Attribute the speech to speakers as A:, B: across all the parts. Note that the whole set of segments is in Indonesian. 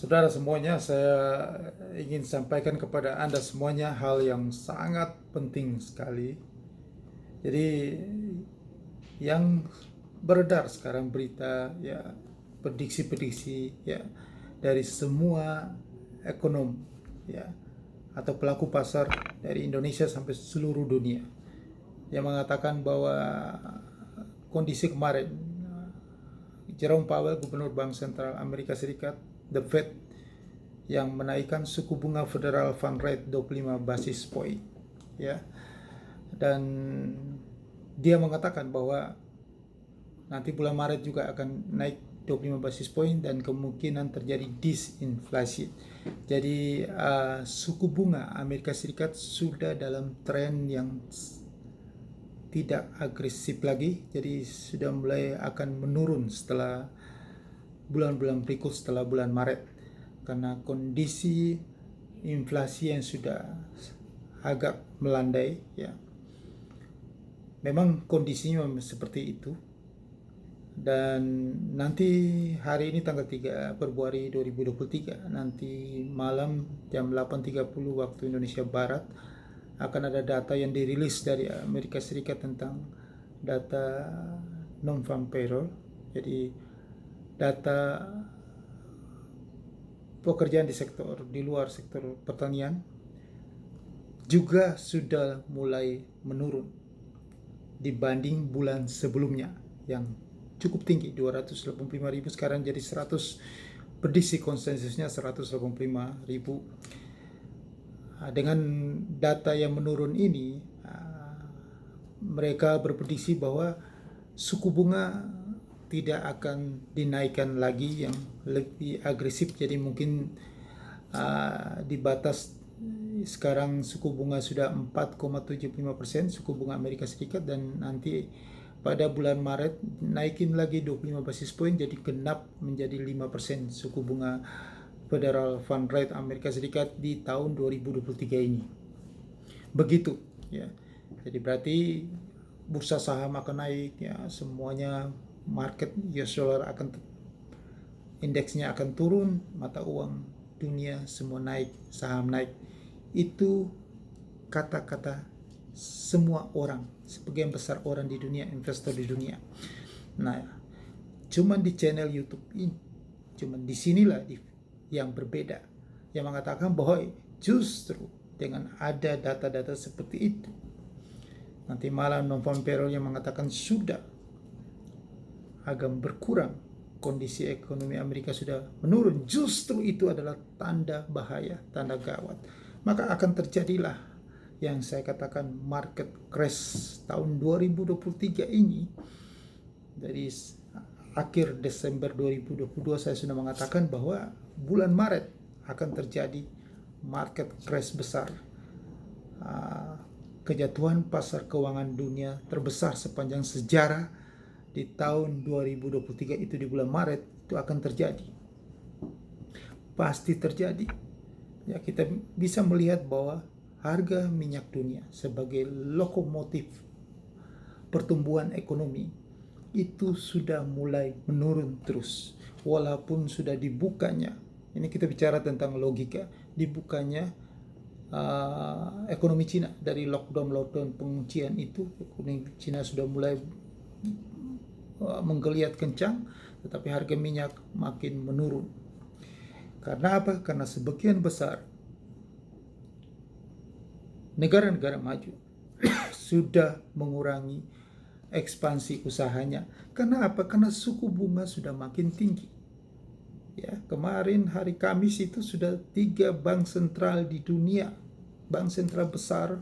A: Saudara semuanya, saya ingin sampaikan kepada Anda semuanya hal yang sangat penting sekali. Jadi yang beredar sekarang berita ya, prediksi-prediksi ya dari semua ekonom ya atau pelaku pasar dari Indonesia sampai seluruh dunia yang mengatakan bahwa kondisi kemarin Jerome Powell, Gubernur Bank Sentral Amerika Serikat, The Fed, yang menaikkan suku bunga Federal Fund Rate 25 basis point ya. Dan dia mengatakan bahwa nanti bulan Maret juga akan naik 25 basis point dan kemungkinan terjadi disinflasi. Jadi suku bunga Amerika Serikat sudah dalam tren yang tidak agresif lagi, jadi sudah mulai akan menurun setelah bulan-bulan berikut setelah bulan Maret, karena kondisi inflasi yang sudah agak melandai ya. Memang kondisinya seperti itu. Dan nanti hari ini tanggal 3 Februari 2023, nanti malam jam 8.30 waktu Indonesia Barat akan ada data yang dirilis dari Amerika Serikat tentang data non-farm payroll. Jadi data pekerjaan di luar sektor pertanian juga sudah mulai menurun dibanding bulan sebelumnya yang cukup tinggi, 285.000, sekarang jadi 100, prediksi konsensusnya 185.000. Dengan data yang menurun ini, mereka berprediksi bahwa suku bunga tidak akan dinaikkan lagi yang lebih agresif. Jadi mungkin di batas sekarang suku bunga sudah 4,75% suku bunga Amerika Serikat, dan nanti pada bulan Maret naikin lagi 25 basis point, jadi genap menjadi 5% suku bunga Federal Fund Rate Amerika Serikat di tahun 2023 ini. Begitu ya. Jadi berarti bursa saham akan naik ya, semuanya, market US dollar akan, indeksnya akan turun, mata uang dunia semua naik, saham naik. Itu kata-kata semua orang, sebagian besar orang di dunia, investor di dunia. Nah, cuman di channel YouTube ini, cuman disinilah yang berbeda, yang mengatakan bahwa justru dengan ada data-data seperti itu, nanti malam non-farm payroll yang mengatakan sudah agak berkurang, kondisi ekonomi Amerika sudah menurun, justru itu adalah tanda bahaya, tanda gawat. Maka akan terjadilah yang saya katakan market crash tahun 2023 ini. Dari akhir Desember 2022 saya sudah mengatakan bahwa bulan Maret akan terjadi market crash besar, kejatuhan pasar keuangan dunia terbesar sepanjang sejarah di tahun 2023 itu. Di bulan Maret itu akan terjadi, pasti terjadi ya. Kita bisa melihat bahwa harga minyak dunia sebagai lokomotif pertumbuhan ekonomi itu sudah mulai menurun terus, walaupun sudah dibukanya, ini kita bicara tentang logika, dibukanya ekonomi Cina dari lockdown penguncian itu. Ekonomi Cina sudah mulai menggeliat kencang, tetapi harga minyak makin menurun. Karena apa? Karena sebagian besar negara-negara maju sudah mengurangi ekspansi usahanya. Karena apa? Karena suku bunga sudah makin tinggi. Ya, kemarin hari Kamis itu sudah 3 bank sentral di dunia, bank sentral besar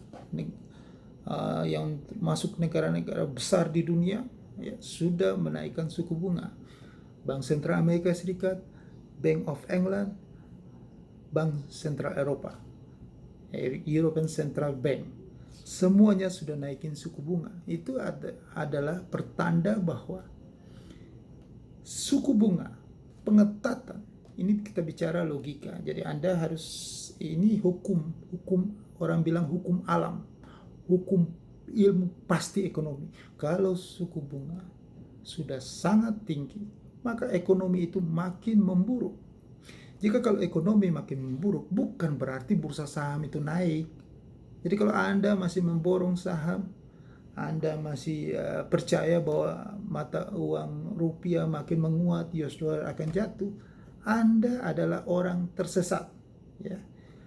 A: yang masuk negara-negara besar di dunia ya, sudah menaikkan suku bunga. Bank Sentral Amerika Serikat, Bank of England, Bank Sentral Eropa, European Central Bank, semuanya sudah naikin suku bunga. Itu adalah pertanda bahwa suku bunga, pengetatan, ini kita bicara logika. Jadi Anda harus, ini hukum orang bilang hukum alam, hukum ilmu pasti ekonomi. Kalau suku bunga sudah sangat tinggi, maka ekonomi itu makin memburuk. Jika kalau ekonomi makin memburuk, bukan berarti bursa saham itu naik. Jadi kalau Anda masih memborong saham, Anda masih percaya bahwa mata uang rupiah makin menguat, US dollar akan jatuh, Anda adalah orang tersesat. Ya,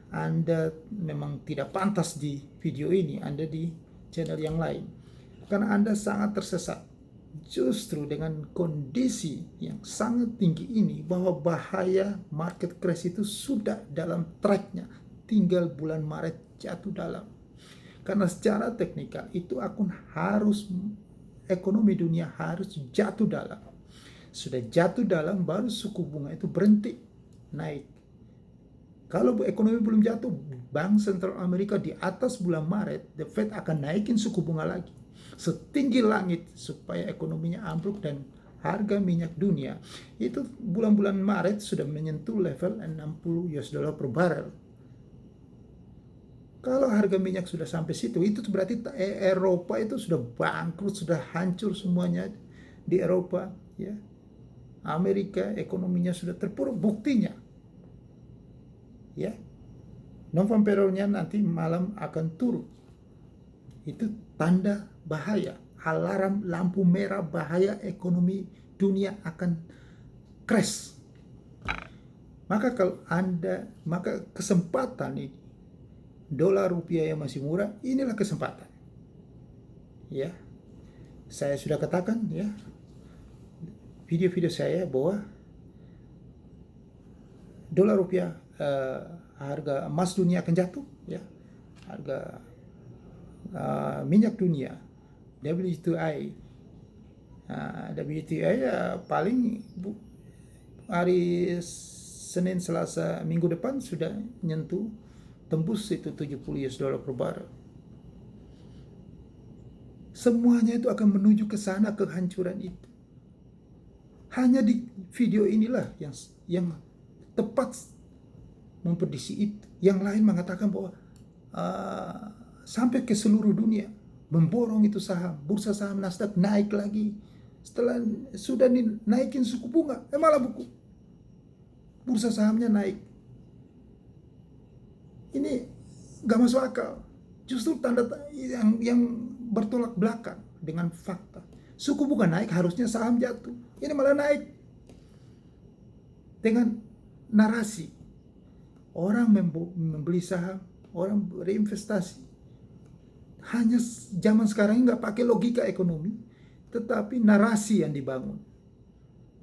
A: Anda memang tidak pantas di video ini, Anda di channel yang lain. Karena Anda sangat tersesat. Justru dengan kondisi yang sangat tinggi ini, bahwa bahaya market crash itu sudah dalam tracknya, tinggal bulan Maret jatuh dalam. Karena secara teknikal itu ekonomi dunia harus jatuh dalam. Sudah jatuh dalam, baru suku bunga itu berhenti naik. Kalau ekonomi belum jatuh, Bank Sentral Amerika di atas bulan Maret, The Fed akan naikin suku bunga lagi setinggi langit supaya ekonominya ambruk, dan harga minyak dunia itu bulan-bulan Maret sudah menyentuh level 60 US dollar per barrel. Kalau harga minyak sudah sampai situ, itu berarti Eropa itu sudah bangkrut, sudah hancur semuanya di Eropa, ya. Amerika ekonominya sudah terpuruk, buktinya, ya. Non-farm nanti malam akan turun. Itu tanda bahaya, alarm lampu merah bahaya ekonomi dunia akan crash. Maka kesempatan ini, dolar rupiah yang masih murah, inilah kesempatan. Ya, saya sudah katakan, ya, video-video saya, bahwa dolar rupiah, harga emas dunia akan jatuh, ya, harga minyak dunia, WTI paling hari Senin, Selasa, minggu depan sudah nyentuh tembus itu 70 US dollar per barrel. Semuanya itu akan menuju ke sana, kehancuran itu. Hanya di video inilah yang tepat memprediksi itu. Yang lain mengatakan bahwa sampai ke seluruh dunia memborong itu saham, bursa saham Nasdaq naik lagi setelah sudah naikin suku bunga, malah bursa sahamnya naik. Ini gak masuk akal. Justru tanda yang bertolak belakang dengan fakta. Suku bunga naik, harusnya saham jatuh. Ini malah naik dengan narasi orang membeli saham, orang berinvestasi. Hanya zaman sekarang ini nggak pakai logika ekonomi, tetapi narasi yang dibangun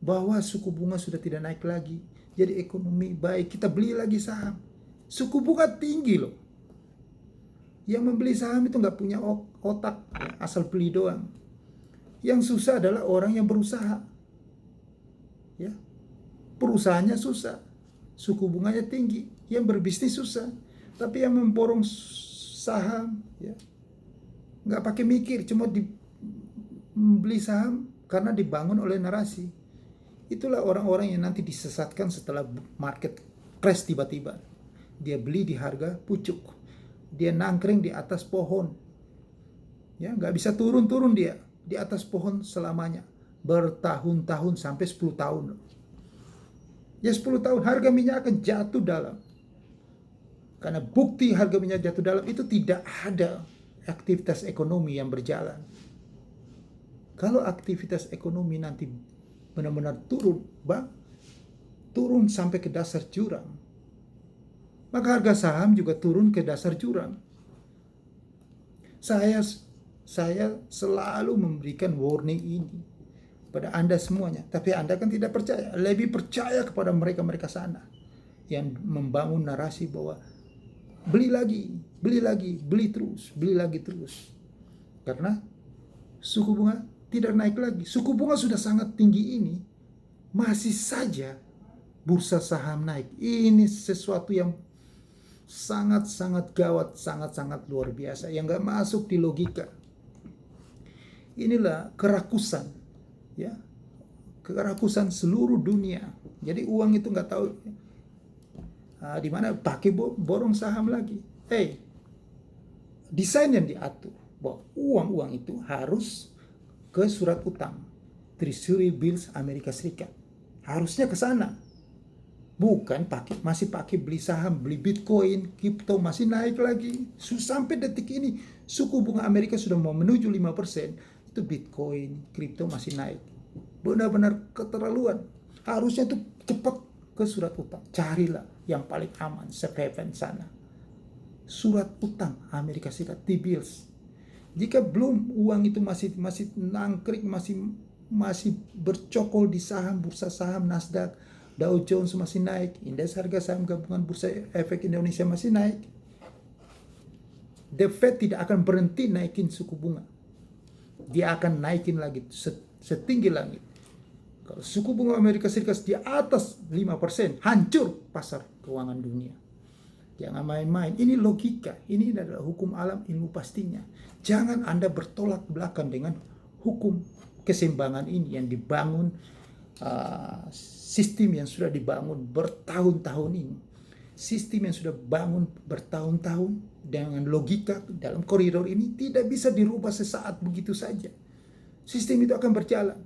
A: bahwa suku bunga sudah tidak naik lagi, jadi ekonomi baik, kita beli lagi saham. Suku bunga tinggi loh. Yang membeli saham itu nggak punya otak, asal beli doang. Yang susah adalah orang yang berusaha. Ya, perusahaannya susah, suku bunganya tinggi, yang berbisnis susah, tapi yang memborong saham, ya, nggak pakai mikir, cuma beli saham karena dibangun oleh narasi. Itulah orang-orang yang nanti disesatkan setelah market crash tiba-tiba. Dia beli di harga pucuk, dia nangkring di atas pohon, ya, nggak bisa turun-turun, dia di atas pohon selamanya, bertahun-tahun, sampai 10 tahun. Ya 10 tahun harga minyak akan jatuh dalam. Karena bukti harga minyak jatuh dalam itu tidak ada aktivitas ekonomi yang berjalan. Kalau aktivitas ekonomi nanti benar-benar turun sampai ke dasar jurang, maka harga saham juga turun ke dasar jurang. Saya selalu memberikan warning ini pada Anda semuanya, tapi Anda kan tidak percaya, lebih percaya kepada mereka sana yang membangun narasi bahwa beli lagi, beli lagi terus. Karena suku bunga tidak naik lagi. Suku bunga sudah sangat tinggi ini, masih saja bursa saham naik. Ini sesuatu yang sangat-sangat gawat, sangat-sangat luar biasa, yang gak masuk di logika. Inilah kerakusan, ya, kerakusan seluruh dunia. Jadi uang itu nggak tahu di mana pakai borong saham lagi. Desain yang diatur bahwa uang itu harus ke surat utang, Treasury Bills Amerika Serikat, harusnya ke sana. Bukan masih pakai beli saham, beli Bitcoin, kripto masih naik lagi. Sampai detik ini suku bunga Amerika sudah mau menuju 5%, itu Bitcoin, kripto masih naik. Benar-benar keterlaluan. Harusnya tuh cepat ke surat utang. Carilah yang paling aman, safe haven sana. Surat utang Amerika Serikat, T-bills. Jika belum uang itu masih nangkrik, masih bercokol di saham, bursa saham Nasdaq, Dow Jones masih naik, indeks harga saham gabungan Bursa Efek Indonesia masih naik. The Fed tidak akan berhenti naikin suku bunga. Dia akan naikin lagi setinggi langit. Kalau suku bunga Amerika Serikat di atas 5%, hancur pasar keuangan dunia. Jangan main-main. Ini logika. Ini adalah hukum alam, ilmu pastinya. Jangan Anda bertolak belakang dengan hukum keseimbangan ini yang dibangun, sistem yang sudah dibangun bertahun-tahun ini. Sistem yang sudah bangun bertahun-tahun dengan logika dalam koridor ini tidak bisa dirubah sesaat begitu saja. Sistem itu akan berjalan.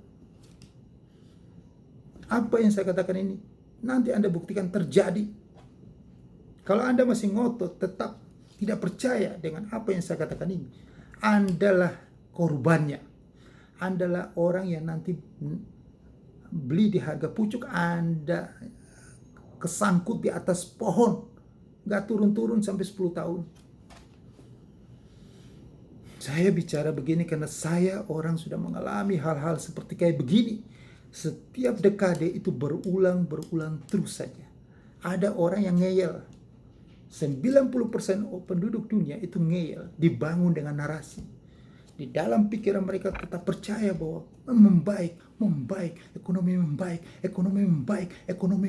A: Apa yang saya katakan ini nanti Anda buktikan terjadi. Kalau Anda masih ngotot, tetap tidak percaya dengan apa yang saya katakan ini, Andalah korbannya. Andalah orang yang nanti beli di harga pucuk, Anda kesangkut di atas pohon, gak turun-turun sampai 10 tahun. Saya bicara begini karena saya orang sudah mengalami hal-hal seperti kayak begini. Setiap dekade itu berulang terus saja. Ada orang yang ngeyel. 90% penduduk dunia itu ngeyel, dibangun dengan narasi. Di dalam pikiran mereka tetap percaya bahwa membaik, ekonomi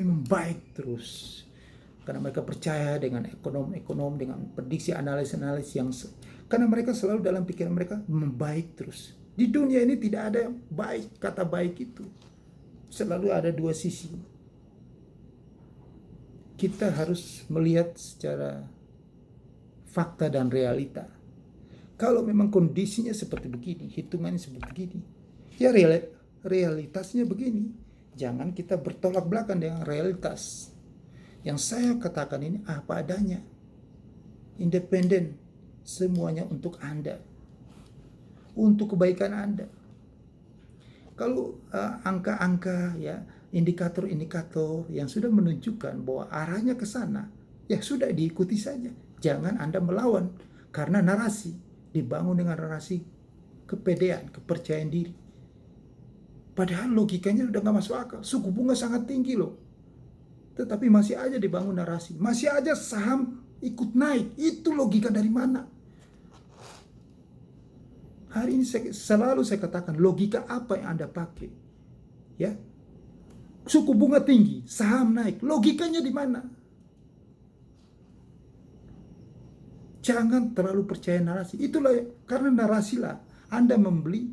A: membaik terus. Karena mereka percaya dengan ekonom, dengan prediksi analis yang karena mereka selalu dalam pikiran mereka membaik terus. Di dunia ini tidak ada baik, kata baik itu. Selalu ada dua sisi. Kita harus melihat secara fakta dan realita. Kalau memang kondisinya seperti begini, hitungannya seperti begini, ya realitasnya begini. Jangan kita bertolak belakang dengan realitas. Yang saya katakan ini apa adanya. Independen, semuanya untuk Anda. Untuk kebaikan Anda. Kalau angka-angka, ya, indikator-indikator yang sudah menunjukkan bahwa arahnya ke sana, ya sudah diikuti saja. Jangan Anda melawan karena narasi dibangun dengan narasi kepedean, kepercayaan diri. Padahal logikanya udah gak masuk akal. Suku bunga sangat tinggi loh. Tetapi masih aja dibangun narasi. Masih aja saham ikut naik. Itu logika dari mana? Hari ini selalu saya katakan, logika apa yang Anda pakai? Ya, suku bunga tinggi, saham naik. Logikanya di mana? Jangan terlalu percaya narasi. Itulah karena narasi lah Anda membeli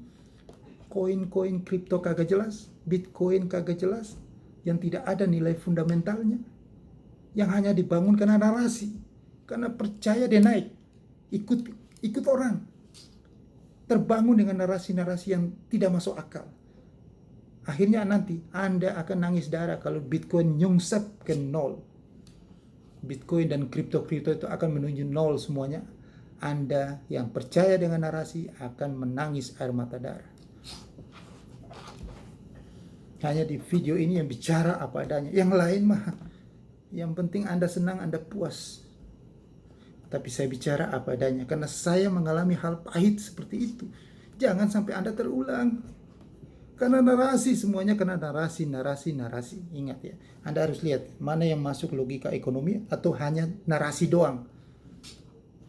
A: koin-koin kripto kagak jelas, Bitcoin kagak jelas, yang tidak ada nilai fundamentalnya, yang hanya dibangun karena narasi, karena percaya dia naik, ikut orang, terbangun dengan narasi-narasi yang tidak masuk akal. Akhirnya nanti Anda akan nangis darah kalau Bitcoin nyungsep ke nol. Bitcoin dan kripto-kripto itu akan menuju nol semuanya. Anda yang percaya dengan narasi akan menangis air mata darah. Hanya di video ini yang bicara apa adanya. Yang lain mah, yang penting Anda senang, Anda puas. Tapi saya bicara apa adanya karena saya mengalami hal pahit seperti itu. Jangan sampai Anda terulang. Karena narasi, semuanya karena narasi. Ingat ya, Anda harus lihat mana yang masuk logika ekonomi atau hanya narasi doang.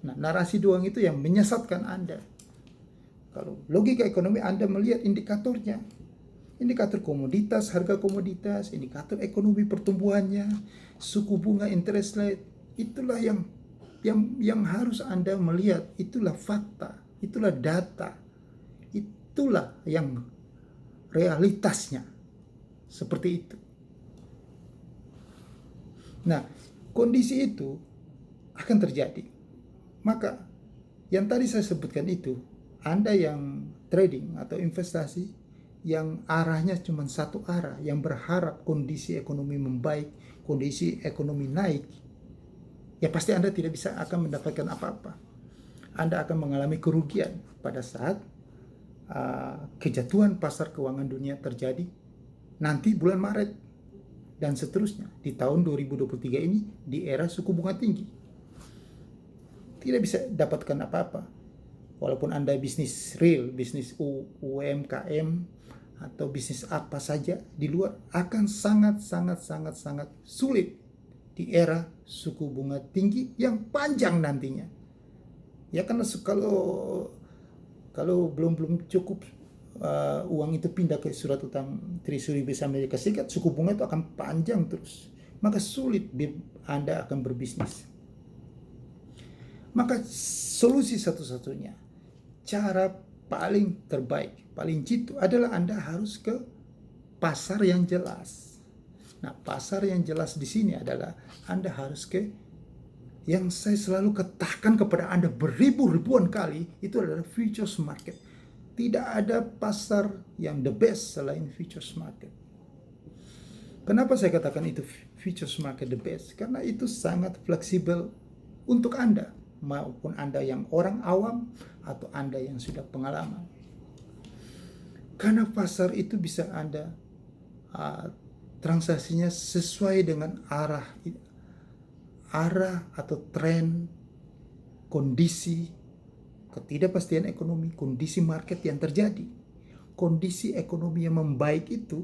A: Nah, narasi doang itu yang menyesatkan Anda. Kalau logika ekonomi, Anda melihat indikatornya. Indikator komoditas, harga komoditas, indikator ekonomi pertumbuhannya, suku bunga, interest rate. Itulah yang harus Anda melihat. Itulah fakta, itulah data, itulah yang realitasnya seperti itu. Nah, kondisi itu akan terjadi. Maka yang tadi saya sebutkan itu, Anda yang trading atau investasi yang arahnya cuma satu arah, yang berharap kondisi ekonomi membaik, kondisi ekonomi naik, ya pasti Anda tidak bisa akan mendapatkan apa-apa. Anda akan mengalami kerugian pada saat kejatuhan pasar keuangan dunia terjadi nanti bulan Maret dan seterusnya di tahun 2023 ini, di era suku bunga tinggi. Tidak bisa dapatkan apa-apa. Walaupun Anda bisnis real, bisnis UMKM atau bisnis apa saja di luar, akan sangat sulit di era suku bunga tinggi yang panjang nantinya. Ya, karena kalau belum cukup uang itu pindah ke surat utang Treasury Bills Amerika Serikat, suku bunga itu akan panjang terus. Maka sulit Anda akan berbisnis. Maka solusi satu-satunya, cara paling terbaik, paling jitu adalah Anda harus ke pasar yang jelas. Nah, pasar yang jelas di sini adalah Anda harus ke, yang saya selalu katakan kepada Anda beribu-ribuan kali, itu adalah futures market. Tidak ada pasar yang the best selain futures market. Kenapa saya katakan itu futures market the best? Karena itu sangat fleksibel untuk Anda, maupun Anda yang orang awam atau Anda yang sudah pengalaman. Karena pasar itu bisa Anda transaksinya sesuai dengan arah atau tren, kondisi, ketidakpastian ekonomi, kondisi market yang terjadi. Kondisi ekonomi yang membaik itu,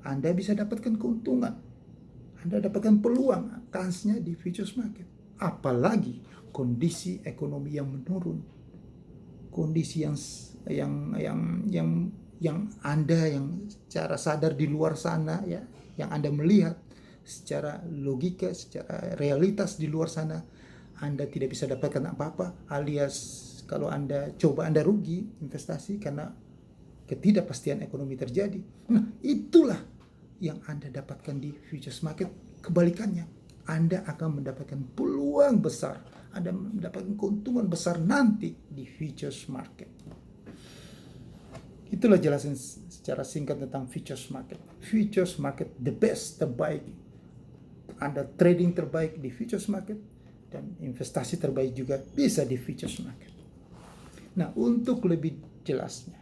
A: Anda bisa dapatkan keuntungan. Anda dapatkan peluang, kansnya di futures market. Apalagi kondisi ekonomi yang menurun, kondisi yang Anda yang secara sadar di luar sana, ya, yang Anda melihat secara logika, secara realitas di luar sana, Anda tidak bisa dapatkan apa-apa, alias kalau Anda coba, Anda rugi investasi karena ketidakpastian ekonomi terjadi. Nah, itulah yang Anda dapatkan di futures market. Kebalikannya, Anda akan mendapatkan peluang besar, Anda mendapatkan keuntungan besar nanti di futures market. Itulah jelasin secara singkat tentang futures market. Futures market the best, terbaik. Anda trading terbaik di futures market, dan investasi terbaik juga bisa di futures market. Nah, untuk lebih jelasnya,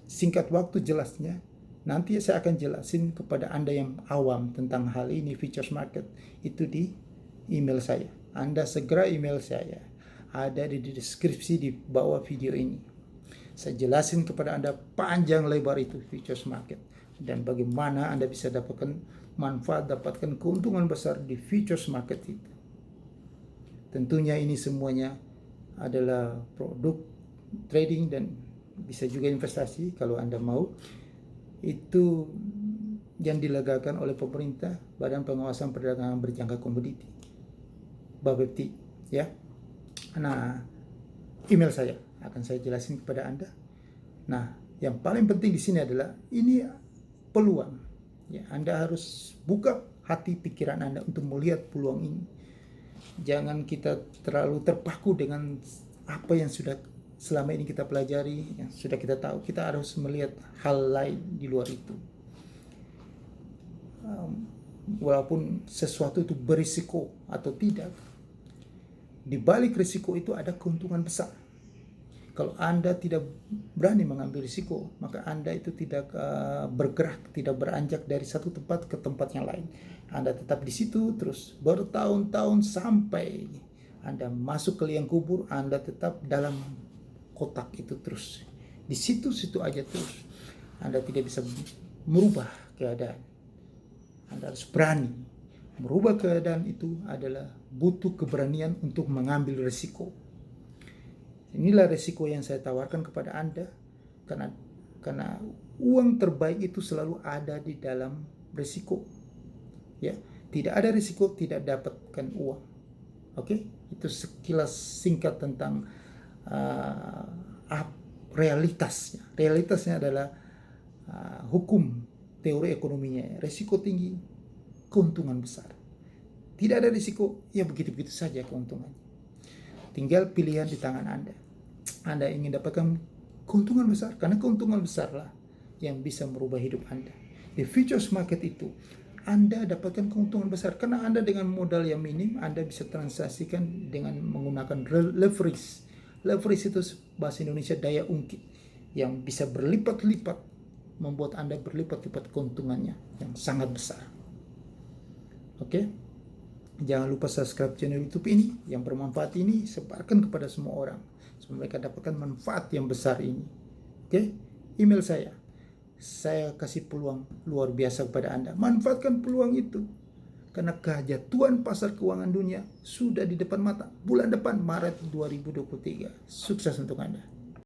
A: singkat waktu jelasnya, nanti saya akan jelasin kepada Anda yang awam tentang hal ini futures market itu di email saya. Anda segera email saya, ada di deskripsi di bawah video ini. Saya jelasin kepada Anda panjang lebar itu futures market dan bagaimana Anda bisa dapatkan manfaat, dapatkan keuntungan besar di futures market itu. Tentunya ini semuanya adalah produk trading dan bisa juga investasi kalau Anda mau. Itu yang dilegalkan oleh pemerintah, Badan Pengawasan Perdagangan Berjangka Komoditi, Bapepti, ya. Nah, email saya akan saya jelasin kepada Anda. Nah, yang paling penting di sini adalah ini peluang. Ya, Anda harus buka hati pikiran Anda untuk melihat peluang ini. Jangan kita terlalu terpaku dengan apa yang sudah selama ini kita pelajari, yang sudah kita tahu. Kita harus melihat hal lain di luar itu. Walaupun sesuatu itu berisiko atau tidak, di balik risiko itu ada keuntungan besar. Kalau Anda tidak berani mengambil risiko, maka Anda itu tidak bergerak, tidak beranjak dari satu tempat ke tempat yang lain. Anda tetap di situ terus bertahun-tahun sampai Anda masuk ke liang kubur, Anda tetap dalam kotak itu terus. Di situ-situ aja terus. Anda tidak bisa merubah keadaan. Anda harus berani. Merubah keadaan itu adalah butuh keberanian untuk mengambil risiko. Inilah risiko yang saya tawarkan kepada Anda, karena uang terbaik itu selalu ada di dalam risiko. Ya, tidak ada risiko tidak dapatkan uang. Oke, itu sekilas singkat tentang realitasnya. Realitasnya adalah hukum teori ekonominya. Risiko tinggi, keuntungan besar. Tidak ada risiko, ya begitu-begitu saja keuntungannya. Tinggal pilihan di tangan Anda. Anda ingin dapatkan keuntungan besar, karena keuntungan besarlah yang bisa merubah hidup Anda. di futures market itu Anda dapatkan keuntungan besar karena Anda dengan modal yang minim Anda bisa transaksikan dengan menggunakan leverage. Leverage itu bahasa Indonesia daya ungkit yang bisa berlipat-lipat, membuat Anda berlipat-lipat keuntungannya yang sangat besar. Oke? Jangan lupa subscribe channel YouTube ini yang bermanfaat ini, sebarkan kepada semua orang supaya mereka dapatkan manfaat yang besar ini. Oke? Email saya kasih peluang luar biasa kepada Anda. Manfaatkan peluang itu. Karena kejatuhan pasar keuangan dunia sudah di depan mata. Bulan depan Maret 2023. Sukses untuk Anda.